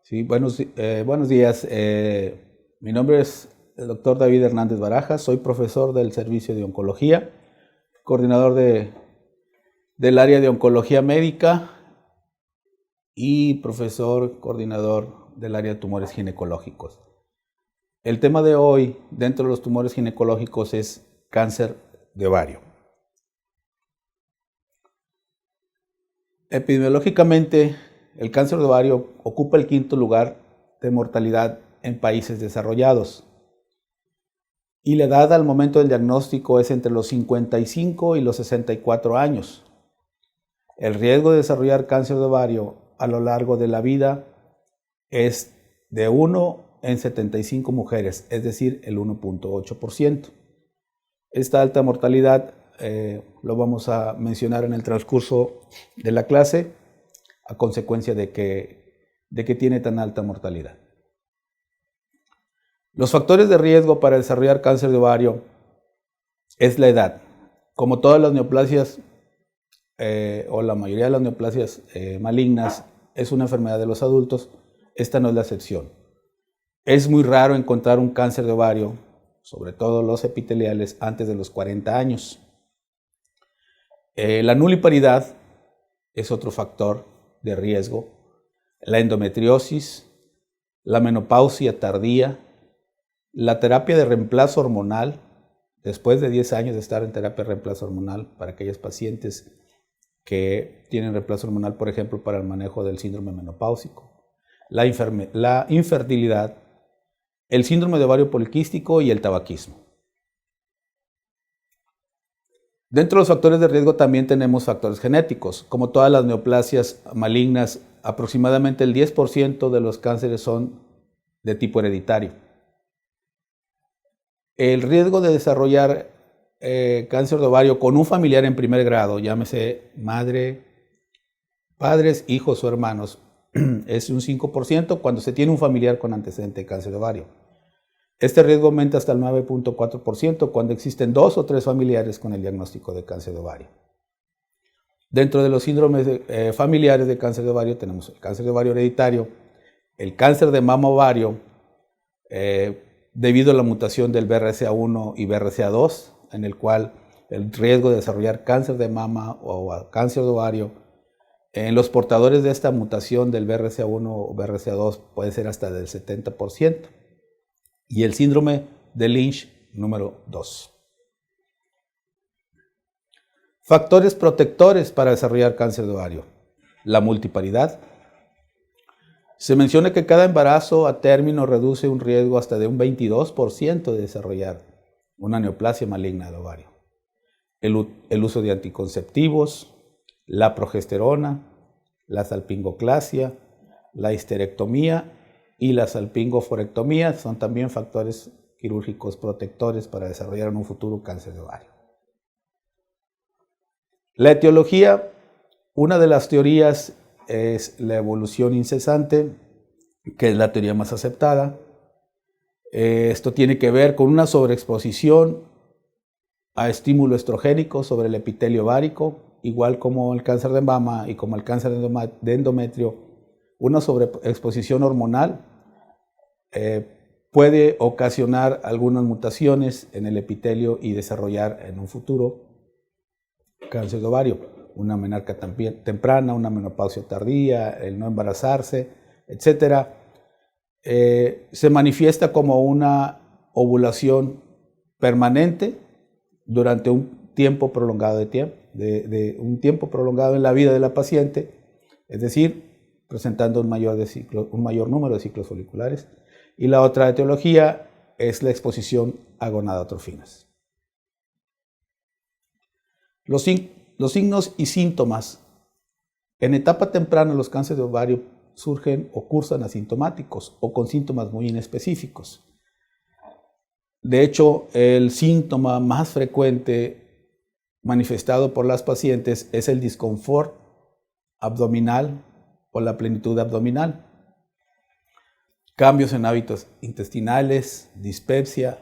Sí, buenos días. Mi nombre es el doctor David Hernández Barajas, soy profesor del Servicio de Oncología, coordinador del área de Oncología Médica y profesor coordinador del área de tumores ginecológicos. El tema de hoy dentro de los tumores ginecológicos es cáncer de ovario. Epidemiológicamente, el cáncer de ovario ocupa el quinto lugar de mortalidad en países desarrollados y la edad al momento del diagnóstico es entre los 55 y los 64 años. El riesgo de desarrollar cáncer de ovario a lo largo de la vida es de 1 en 75 mujeres, es decir, el 1.8%. Esta alta mortalidad lo vamos a mencionar en el transcurso de la clase a consecuencia de que tiene tan alta mortalidad. Los factores de riesgo para desarrollar cáncer de ovario es la edad. Como todas las neoplasias o la mayoría de las neoplasias malignas es una enfermedad de los adultos, esta no es la excepción. Es muy raro encontrar un cáncer de ovario, sobre todo los epiteliales, antes de los 40 años. La nuliparidad es otro factor de riesgo. La endometriosis, la menopausia tardía, la terapia de reemplazo hormonal, después de 10 años de estar en terapia de reemplazo hormonal, para aquellas pacientes que tienen reemplazo hormonal, por ejemplo, para el manejo del síndrome menopáusico, la infertilidad, el síndrome de ovario poliquístico y el tabaquismo. Dentro de los factores de riesgo también tenemos factores genéticos. Como todas las neoplasias malignas, aproximadamente el 10% de los cánceres son de tipo hereditario. El riesgo de desarrollar cáncer de ovario con un familiar en primer grado, llámese madre, padres, hijos o hermanos, es un 5% cuando se tiene un familiar con antecedente de cáncer de ovario. Este riesgo aumenta hasta el 9.4% cuando existen 2 o 3 familiares con el diagnóstico de cáncer de ovario. Dentro de los síndromes familiares de cáncer de ovario tenemos el cáncer de ovario hereditario, el cáncer de mama ovario, debido a la mutación del BRCA1 y BRCA2, en el cual el riesgo de desarrollar cáncer de mama o cáncer de ovario en los portadores de esta mutación del BRCA1 o BRCA2 puede ser hasta del 70%. Y el síndrome de Lynch número 2. Factores protectores para desarrollar cáncer de ovario. La multiparidad. Se menciona que cada embarazo a término reduce un riesgo hasta de un 22% de desarrollar una neoplasia maligna del ovario. El uso de anticonceptivos, la progesterona, la salpingoclasia, la histerectomía y la salpingoforectomía son también factores quirúrgicos protectores para desarrollar en un futuro cáncer de ovario. La etiología, una de las teorías es la evolución incesante, que es la teoría más aceptada. Esto tiene que ver con una sobreexposición a estímulo estrogénico sobre el epitelio ovárico, igual como el cáncer de mama y como el cáncer de endometrio. Una sobreexposición hormonal puede ocasionar algunas mutaciones en el epitelio y desarrollar en un futuro cáncer de ovario, una menarca temprana, una menopausia tardía, el no embarazarse, etc. Se manifiesta como una ovulación permanente durante un tiempo prolongado un tiempo prolongado en la vida de la paciente, es decir, presentando un mayor número de ciclos foliculares. Y la otra etiología es la exposición a gonadotrofinas. Los signos y síntomas. En etapa temprana los cánceres de ovario surgen o cursan asintomáticos o con síntomas muy inespecíficos. De hecho, el síntoma más frecuente manifestado por las pacientes es el disconfort abdominal o la plenitud abdominal. Cambios en hábitos intestinales, dispepsia,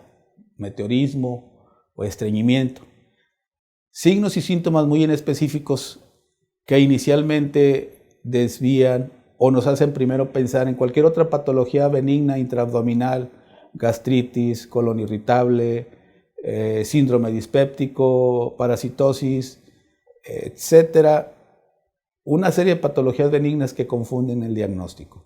meteorismo o estreñimiento. Signos y síntomas muy inespecíficos que inicialmente desvían o nos hacen primero pensar en cualquier otra patología benigna intraabdominal, gastritis, colon irritable, síndrome dispéptico, parasitosis, etcétera. Una serie de patologías benignas que confunden el diagnóstico.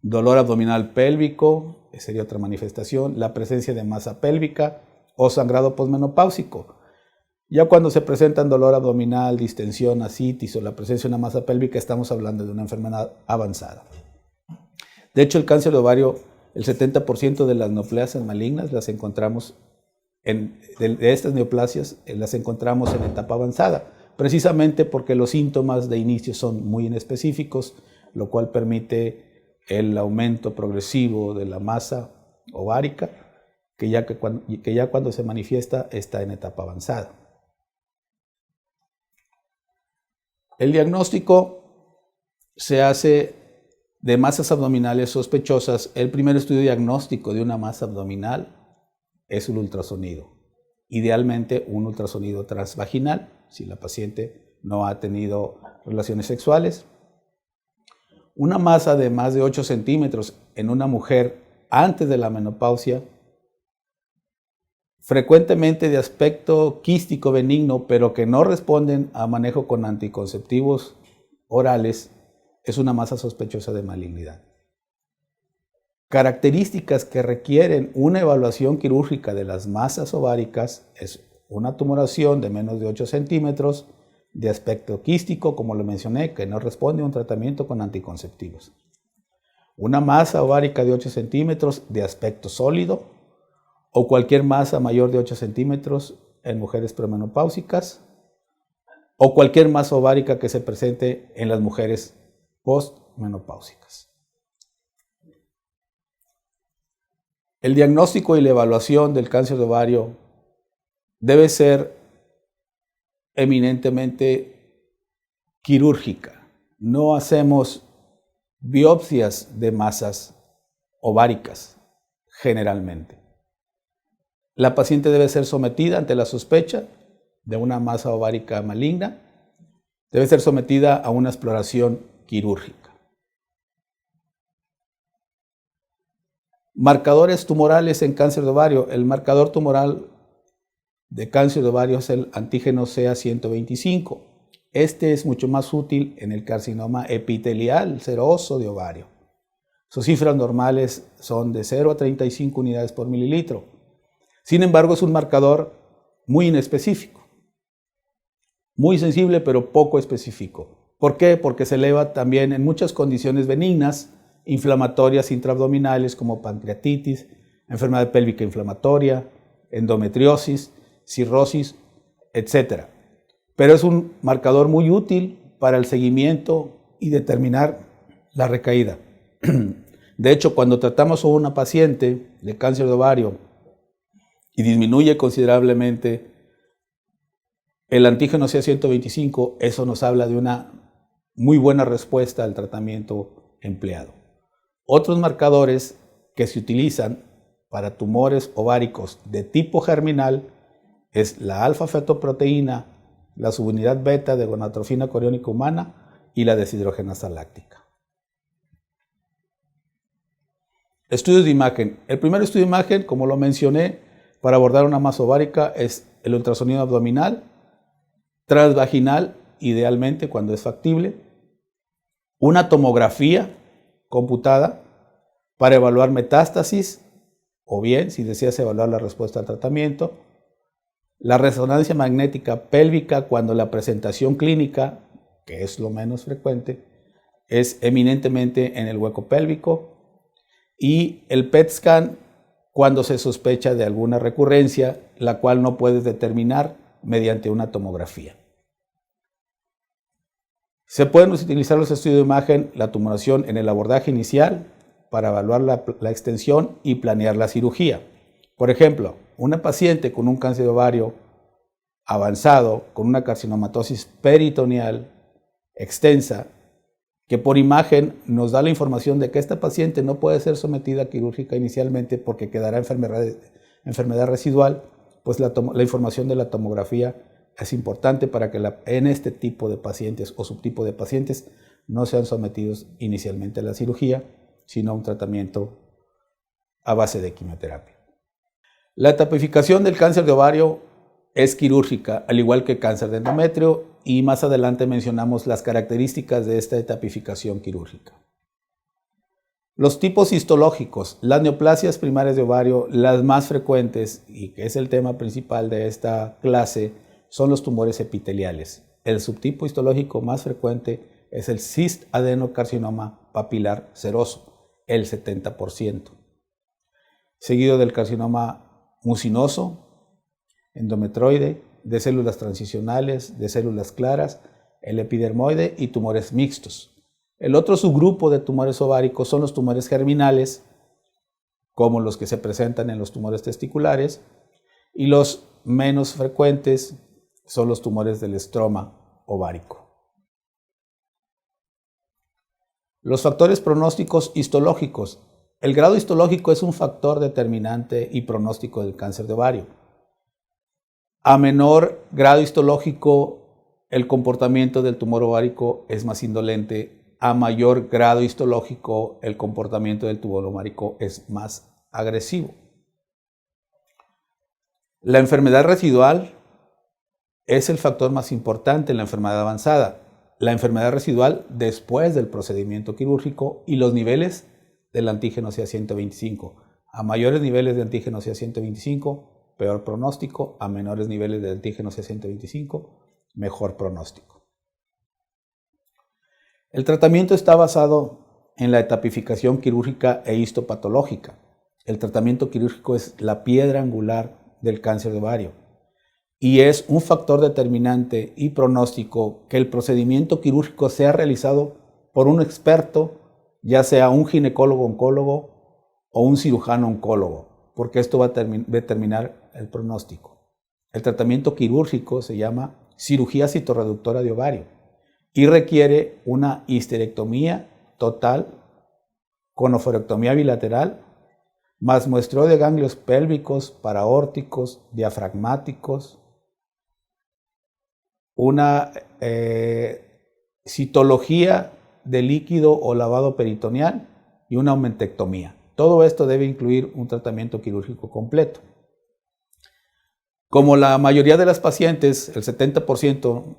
Dolor abdominal pélvico, esa sería otra manifestación, la presencia de masa pélvica o sangrado posmenopáusico. Ya cuando se presentan dolor abdominal, distensión, ascitis o la presencia de una masa pélvica, estamos hablando de una enfermedad avanzada. De hecho, el cáncer de ovario, el 70% de las neoplasias malignas las encontramos de estas neoplasias las encontramos en etapa avanzada, precisamente porque los síntomas de inicio son muy inespecíficos, lo cual permite el aumento progresivo de la masa ovárica, que ya cuando se manifiesta está en etapa avanzada. El diagnóstico se hace de masas abdominales sospechosas. El primer estudio diagnóstico de una masa abdominal es el ultrasonido. Idealmente un ultrasonido transvaginal, si la paciente no ha tenido relaciones sexuales. Una masa de más de 8 centímetros en una mujer antes de la menopausia, frecuentemente de aspecto quístico benigno, pero que no responden a manejo con anticonceptivos orales, es una masa sospechosa de malignidad. Características que requieren una evaluación quirúrgica de las masas ováricas es una tumoración de menos de 8 centímetros, de aspecto quístico, como lo mencioné, que no responde a un tratamiento con anticonceptivos. Una masa ovárica de 8 centímetros de aspecto sólido, o cualquier masa mayor de 8 centímetros en mujeres premenopáusicas, o cualquier masa ovárica que se presente en las mujeres postmenopáusicas. El diagnóstico y la evaluación del cáncer de ovario debe ser eminentemente quirúrgica. No hacemos biopsias de masas ováricas generalmente. La paciente debe ser sometida ante la sospecha de una masa ovárica maligna, debe ser sometida a una exploración quirúrgica. Marcadores tumorales en cáncer de ovario. El marcador tumoral de cáncer de ovario es el antígeno CA125. Este es mucho más útil en el carcinoma epitelial seroso de ovario. Sus cifras normales son de 0 a 35 unidades por mililitro. Sin embargo, es un marcador muy inespecífico, muy sensible pero poco específico. ¿Por qué? Porque se eleva también en muchas condiciones benignas, inflamatorias intraabdominales como pancreatitis, enfermedad pélvica inflamatoria, endometriosis, cirrosis, etc. Pero es un marcador muy útil para el seguimiento y determinar la recaída. De hecho, cuando tratamos a una paciente de cáncer de ovario y disminuye considerablemente el antígeno CA125, eso nos habla de una muy buena respuesta al tratamiento empleado. Otros marcadores que se utilizan para tumores ováricos de tipo germinal es la alfa-fetoproteína, la subunidad beta de gonadotrofina coriónica humana y la deshidrogenasa láctica. Estudios de imagen. El primer estudio de imagen, como lo mencioné, para abordar una masa ovárica es el ultrasonido abdominal, transvaginal, idealmente cuando es factible, una tomografía computada para evaluar metástasis, o bien, si deseas evaluar la respuesta al tratamiento, la resonancia magnética pélvica cuando la presentación clínica, que es lo menos frecuente, es eminentemente en el hueco pélvico, y el PET scan cuando se sospecha de alguna recurrencia, la cual no puedes determinar mediante una tomografía. Se pueden utilizar los estudios de imagen, la tumoración en el abordaje inicial para evaluar la extensión y planear la cirugía. Por ejemplo, una paciente con un cáncer de ovario avanzado, con una carcinomatosis peritoneal extensa, que por imagen nos da la información de que esta paciente no puede ser sometida a quirúrgica inicialmente porque quedará enfermedad residual, pues la información de la tomografía es importante para que en este tipo de pacientes o subtipo de pacientes no sean sometidos inicialmente a la cirugía, sino a un tratamiento a base de quimioterapia. La etapificación del cáncer de ovario es quirúrgica, al igual que el cáncer de endometrio, y más adelante mencionamos las características de esta etapificación quirúrgica. Los tipos histológicos, las neoplasias primarias de ovario, las más frecuentes, y que es el tema principal de esta clase, son los tumores epiteliales. El subtipo histológico más frecuente es el cis-adenocarcinoma papilar seroso, el 70%, seguido del carcinoma mucinoso, endometroide, de células transicionales, de células claras, el epidermoide y tumores mixtos. El otro subgrupo de tumores ováricos son los tumores germinales, como los que se presentan en los tumores testiculares, y los menos frecuentes son los tumores del estroma ovárico. Los factores pronósticos histológicos. El grado histológico es un factor determinante y pronóstico del cáncer de ovario. A menor grado histológico, el comportamiento del tumor ovárico es más indolente. A mayor grado histológico, el comportamiento del tumor ovárico es más agresivo. La enfermedad residual es el factor más importante en la enfermedad avanzada. La enfermedad residual después del procedimiento quirúrgico y los niveles del antígeno CA125. A mayores niveles de antígeno CA125, peor pronóstico. A menores niveles de antígeno CA125, mejor pronóstico. El tratamiento está basado en la etapificación quirúrgica e histopatológica. El tratamiento quirúrgico es la piedra angular del cáncer de ovario y es un factor determinante y pronóstico que el procedimiento quirúrgico sea realizado por un experto, ya sea un ginecólogo-oncólogo o un cirujano-oncólogo, porque esto va a determinar el pronóstico. El tratamiento quirúrgico se llama cirugía citorreductora de ovario y requiere una histerectomía total con oforectomía bilateral, más muestreo de ganglios pélvicos, paraórticos, diafragmáticos, una citología de líquido o lavado peritoneal y una aumentectomía. Todo esto debe incluir un tratamiento quirúrgico completo. Como la mayoría de las pacientes, el 70%,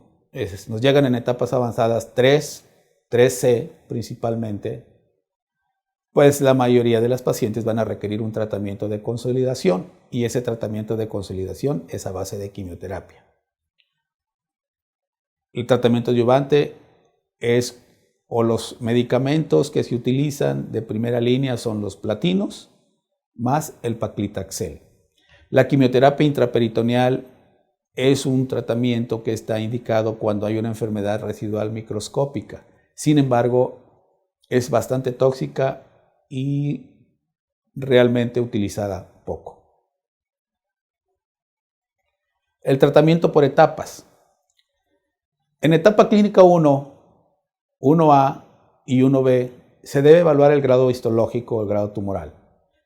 nos llegan en etapas avanzadas 3C principalmente, pues la mayoría de las pacientes van a requerir un tratamiento de consolidación y ese tratamiento de consolidación es a base de quimioterapia. El tratamiento adyuvante es, o los medicamentos que se utilizan de primera línea son los platinos más el paclitaxel. La quimioterapia intraperitoneal es un tratamiento que está indicado cuando hay una enfermedad residual microscópica. Sin embargo, es bastante tóxica y realmente utilizada poco. El tratamiento por etapas. En etapa clínica 1, 1A y 1B, se debe evaluar el grado histológico o el grado tumoral.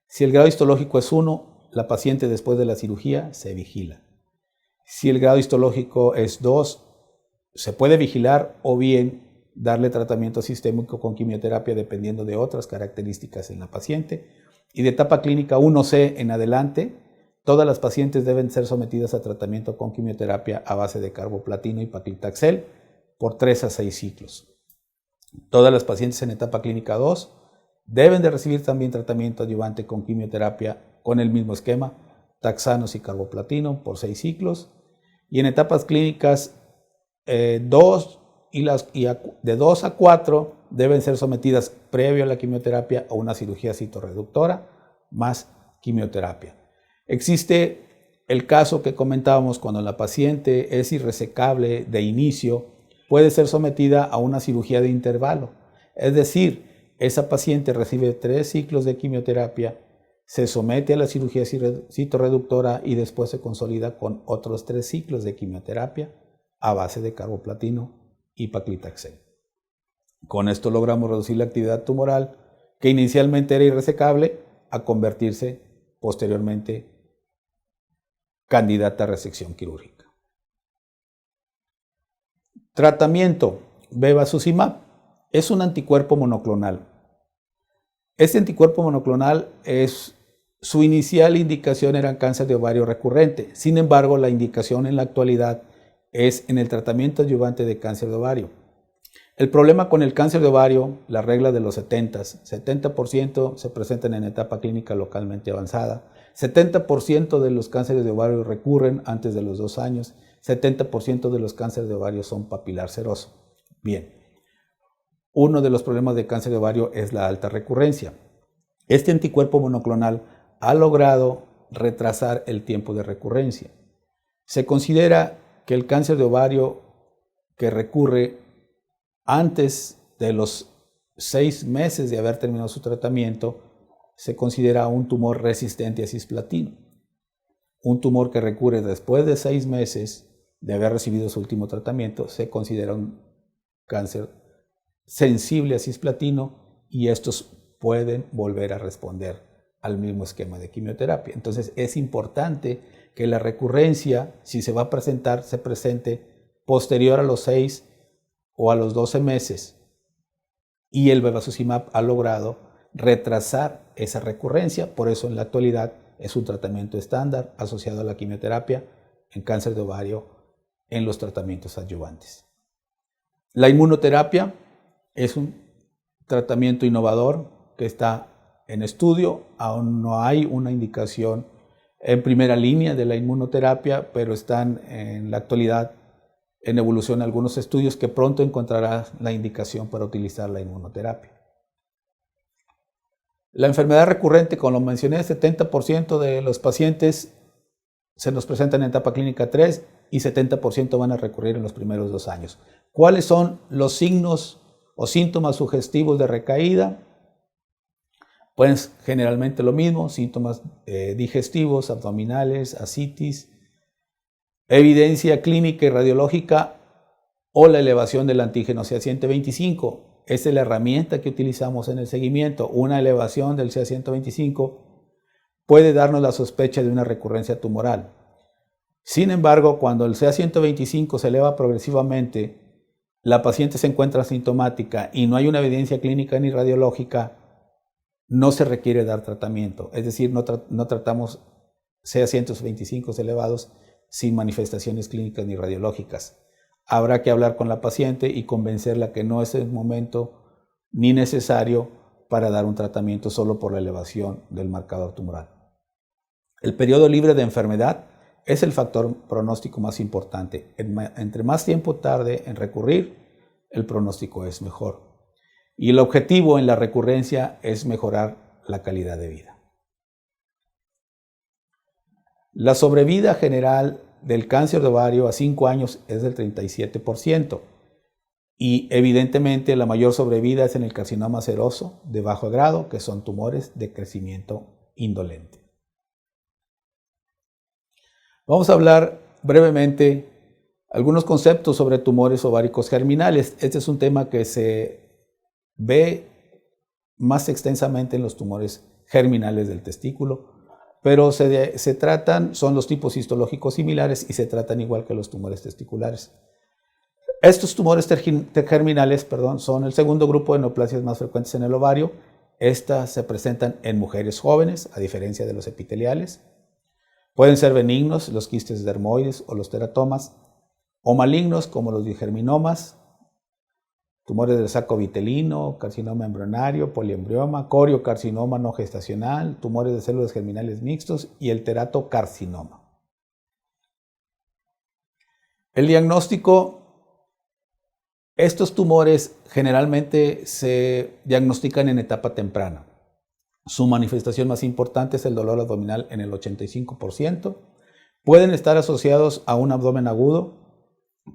Si el grado histológico es 1, la paciente después de la cirugía se vigila. Si el grado histológico es 2, se puede vigilar o bien darle tratamiento sistémico con quimioterapia dependiendo de otras características en la paciente. Y de etapa clínica 1C en adelante, todas las pacientes deben ser sometidas a tratamiento con quimioterapia a base de carboplatino y paclitaxel por 3 a 6 ciclos. Todas las pacientes en etapa clínica 2 deben de recibir también tratamiento adyuvante con quimioterapia con el mismo esquema, taxanos y carboplatino por 6 ciclos. Y en etapas clínicas 2 de 2 a 4 deben ser sometidas previo a la quimioterapia a una cirugía citorreductora más quimioterapia. Existe el caso que comentábamos cuando la paciente es irresecable de inicio, puede ser sometida a una cirugía de intervalo. Es decir, esa paciente recibe 3 ciclos de quimioterapia, se somete a la cirugía citorreductora y después se consolida con otros 3 ciclos de quimioterapia a base de carboplatino y paclitaxel. Con esto logramos reducir la actividad tumoral que inicialmente era irresecable a convertirse posteriormente candidata a resección quirúrgica. Tratamiento: bevacizumab es un anticuerpo monoclonal. Este anticuerpo monoclonal su inicial indicación era cáncer de ovario recurrente. Sin embargo, la indicación en la actualidad es en el tratamiento adyuvante de cáncer de ovario. El problema con el cáncer de ovario, la regla de los 70% se presentan en etapa clínica localmente avanzada, 70% de los cánceres de ovario recurren antes de los 2 años, 70% de los cánceres de ovario son papilar seroso. Bien, uno de los problemas de cáncer de ovario es la alta recurrencia. Este anticuerpo monoclonal ha logrado retrasar el tiempo de recurrencia. Se considera que el cáncer de ovario que recurre antes de los 6 meses de haber terminado su tratamiento se considera un tumor resistente a cisplatino. Un tumor que recurre después de 6 meses de haber recibido su último tratamiento se considera un cáncer sensible a cisplatino y estos pueden volver a responder al mismo esquema de quimioterapia. Entonces es importante que la recurrencia, si se va a presentar, se presente posterior a los 6 o a los 12 meses. Y el bevacizumab ha logrado retrasar esa recurrencia, por eso en la actualidad es un tratamiento estándar asociado a la quimioterapia en cáncer de ovario en los tratamientos adyuvantes. La inmunoterapia es un tratamiento innovador que está en estudio, aún no hay una indicación en primera línea de la inmunoterapia, pero están en la actualidad en evolución algunos estudios que pronto encontrará la indicación para utilizar la inmunoterapia. La enfermedad recurrente, como lo mencioné, 70% de los pacientes se nos presentan en etapa clínica 3 y 70% van a recurrir en los primeros 2 años. ¿Cuáles son los signos o síntomas sugestivos de recaída? Pues generalmente lo mismo, síntomas digestivos, abdominales, ascitis, evidencia clínica y radiológica o la elevación del antígeno CA125. Esta es la herramienta que utilizamos en el seguimiento. Una elevación del CA125 puede darnos la sospecha de una recurrencia tumoral. Sin embargo, cuando el CA125 se eleva progresivamente, la paciente se encuentra asintomática y no hay una evidencia clínica ni radiológica, no se requiere dar tratamiento. Es decir, no tratamos CA125 elevados sin manifestaciones clínicas ni radiológicas. Habrá que hablar con la paciente y convencerla que no es el momento ni necesario para dar un tratamiento solo por la elevación del marcador tumoral. El periodo libre de enfermedad es el factor pronóstico más importante. Entre más tiempo tarde en recurrir, el pronóstico es mejor. Y el objetivo en la recurrencia es mejorar la calidad de vida. La sobrevida general del cáncer de ovario a 5 años es del 37%. Y evidentemente la mayor sobrevida es en el carcinoma seroso de bajo grado, que son tumores de crecimiento indolente. Vamos a hablar brevemente algunos conceptos sobre tumores ováricos germinales. Este es un tema que se ve más extensamente en los tumores germinales del testículo, pero son los tipos histológicos similares y se tratan igual que los tumores testiculares. Estos tumores germinales son el segundo grupo de neoplasias más frecuentes en el ovario. Estas se presentan en mujeres jóvenes, a diferencia de los epiteliales. Pueden ser benignos, los quistes dermoides o los teratomas, o malignos como los digerminomas, tumores del saco vitelino, carcinoma embrionario, poliembrioma, coriocarcinoma no gestacional, tumores de células germinales mixtos y el teratocarcinoma. El diagnóstico: estos tumores generalmente se diagnostican en etapa temprana. Su manifestación más importante es el dolor abdominal en el 85%. Pueden estar asociados a un abdomen agudo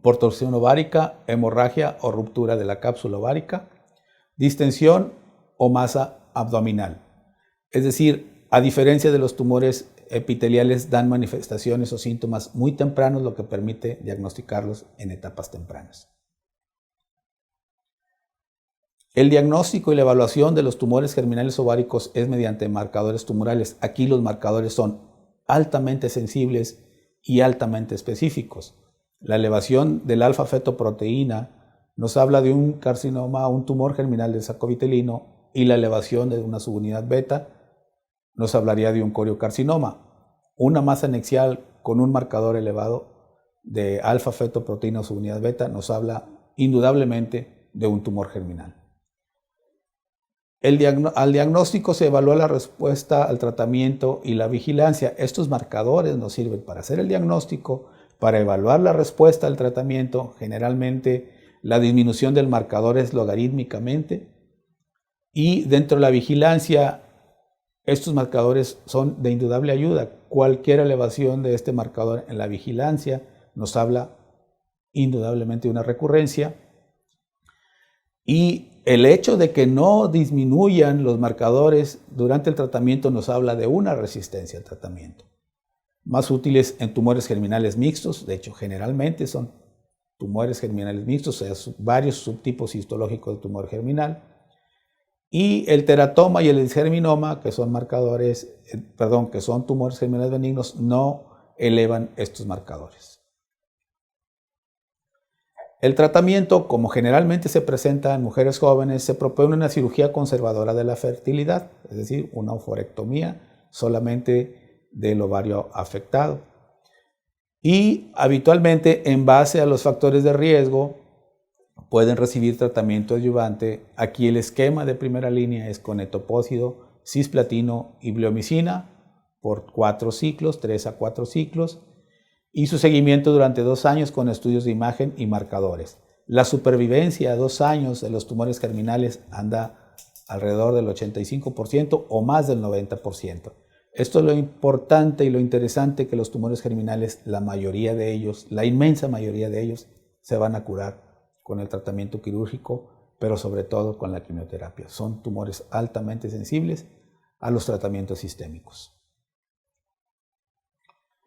por torsión ovárica, hemorragia o ruptura de la cápsula ovárica, distensión o masa abdominal. Es decir, a diferencia de los tumores epiteliales, dan manifestaciones o síntomas muy tempranos, lo que permite diagnosticarlos en etapas tempranas. El diagnóstico y la evaluación de los tumores germinales ováricos es mediante marcadores tumorales. Aquí los marcadores son altamente sensibles y altamente específicos. La elevación del alfa-fetoproteína nos habla de un carcinoma, un tumor germinal del saco vitelino, y la elevación de una subunidad beta nos hablaría de un coriocarcinoma. Una masa anexial con un marcador elevado de alfa-fetoproteína o subunidad beta nos habla indudablemente de un tumor germinal. Al diagnóstico se evalúa la respuesta al tratamiento y la vigilancia. Estos marcadores nos sirven para hacer el diagnóstico, para evaluar la respuesta al tratamiento. Generalmente la disminución del marcador es logarítmicamente, y dentro de la vigilancia estos marcadores son de indudable ayuda. Cualquier elevación de este marcador en la vigilancia nos habla indudablemente de una recurrencia, y el hecho de que no disminuyan los marcadores durante el tratamiento nos habla de una resistencia al tratamiento. Más útiles en tumores germinales mixtos, de hecho generalmente son tumores germinales mixtos, o sea, varios subtipos histológicos de tumor germinal, y el teratoma y el disgerminoma, que son que son tumores germinales benignos, no elevan estos marcadores. El tratamiento, como generalmente se presenta en mujeres jóvenes, se propone una cirugía conservadora de la fertilidad, es decir, una oforectomía solamente del ovario afectado. Y habitualmente, en base a los factores de riesgo, pueden recibir tratamiento adyuvante. Aquí el esquema de primera línea es con etopósido, cisplatino y bleomicina por 4 ciclos, 3 a 4 ciclos, y su seguimiento durante 2 años con estudios de imagen y marcadores. La supervivencia a 2 años de los tumores germinales anda alrededor del 85% o más del 90%. Esto es lo importante y lo interesante, que los tumores germinales, la mayoría de ellos, la inmensa mayoría de ellos, se van a curar con el tratamiento quirúrgico, pero sobre todo con la quimioterapia. Son tumores altamente sensibles a los tratamientos sistémicos.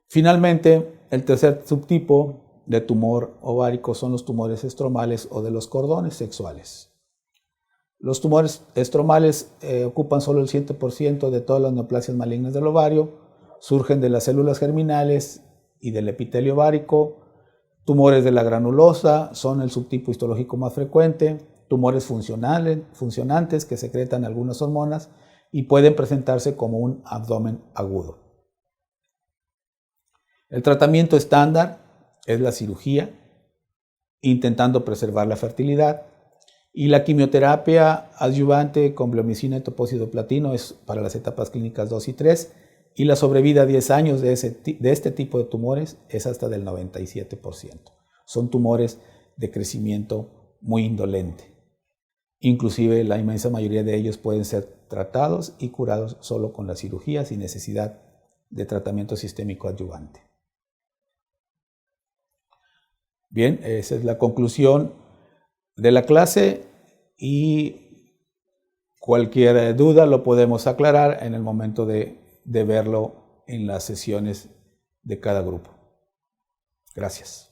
Finalmente, el tercer subtipo de tumor ovárico son los tumores estromales o de los cordones sexuales. Los tumores estromales ocupan solo el 7% de todas las neoplasias malignas del ovario, surgen de las células germinales y del epitelio ovárico. Tumores de la granulosa son el subtipo histológico más frecuente. Tumores funcionantes que secretan algunas hormonas y pueden presentarse como un abdomen agudo. El tratamiento estándar es la cirugía, intentando preservar la fertilidad, y la quimioterapia adyuvante con bleomicina y topósido platino es para las etapas clínicas 2 y 3, y la sobrevida a 10 años de este tipo de tumores es hasta del 97%. Son tumores de crecimiento muy indolente. Inclusive la inmensa mayoría de ellos pueden ser tratados y curados solo con la cirugía, sin necesidad de tratamiento sistémico adyuvante. Bien, esa es la conclusión de la clase, y cualquier duda lo podemos aclarar en el momento de verlo en las sesiones de cada grupo. Gracias.